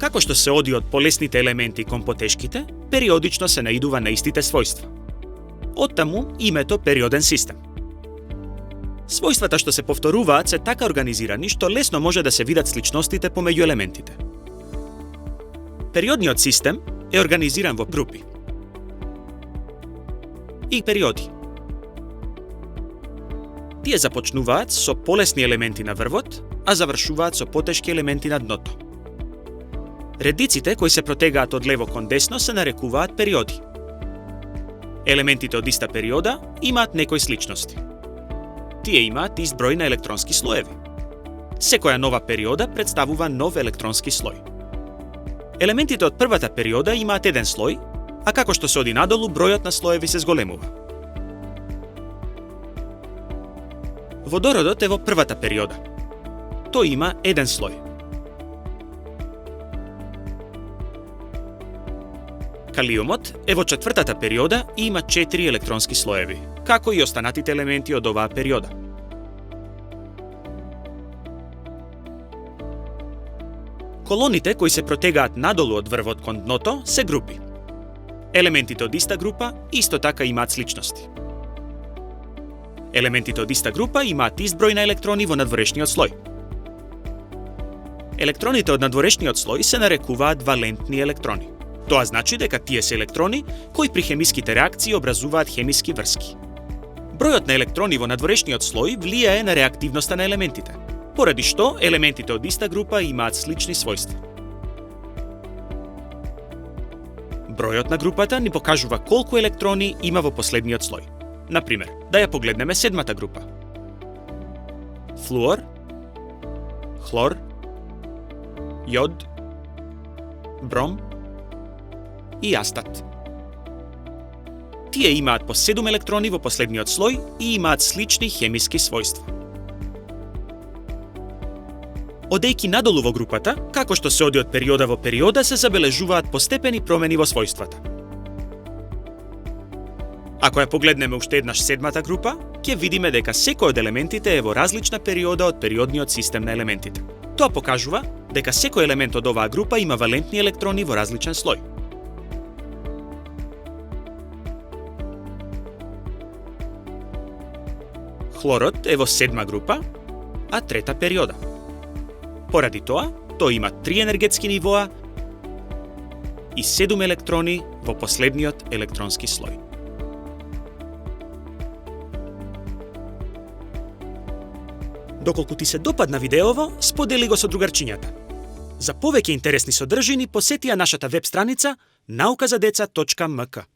Како што се оди од полесните елементи кон потешките, периодично се наидува на истите својства. Оттаму името периоден систем. Својствата што се повторуваат се така организирани што лесно може да се видат сличностите помеѓу елементите. Периодниот систем е организиран во групи и периоди. Тие започнуваат со полесни елементи на врвот, а завршуваат со потешки елементи на дното. Редиците кои се протегаат од лево кон десно се нарекуваат периоди. Елементите од иста периода имаат некои сличности. Тие имаат ист број на електронски слоеви. Секоја нова периода представува нов електронски слој. Елементите од првата периода имаат еден слој, а како што се оди надолу, бројот на слоеви се зголемува. Водородот е во првата периода. Тој има еден слој. Калиумот е во четвртата периода и има 4 електронски слоеви, како и останатите елементи од оваа периода. Колоните кои се протегаат надолу од врвот кон дното се групи. Елементите од иста група исто така имаат сличности. Елементите од иста група имаат ист број на електрони во надворешниот слој. Електроните од надворешниот слој се нарекуваат валентни електрони. Тоа значи дека тие се електрони кои при хемиските реакции образуваат хемиски врски. Бројот на електрони во надворешниот слој влијае на реактивноста на елементите, поради што елементите од иста група имаат слични својства. Бројот на групата ни покажува колку електрони има во последниот слој. Например, да ја погледнеме седмата група. Флуор, хлор, јод, бром и астат. Тие имаат по 7 електрони во последниот слој и имаат слични хемиски својства. Одејќи надолу во групата, како што се оди од периода во периода, се забележуваат постепени промени во својствата. Ако ја погледнеме уште еднаш седмата група, ќе видиме дека секој од елементите е во различна периода од периодниот систем на елементите. Тоа покажува дека секој елемент од оваа група има валентни електрони во различен слој. Хлорот е во седма група, а трета периода. Поради тоа, тој има 3 енергетски нивоа и 7 електрони во последниот електронски слој. Доколку ти се допадна видеово, сподели го со другарчињата. За повеќе интересни содржини посети ја нашата веб страница naukazadeca.mk.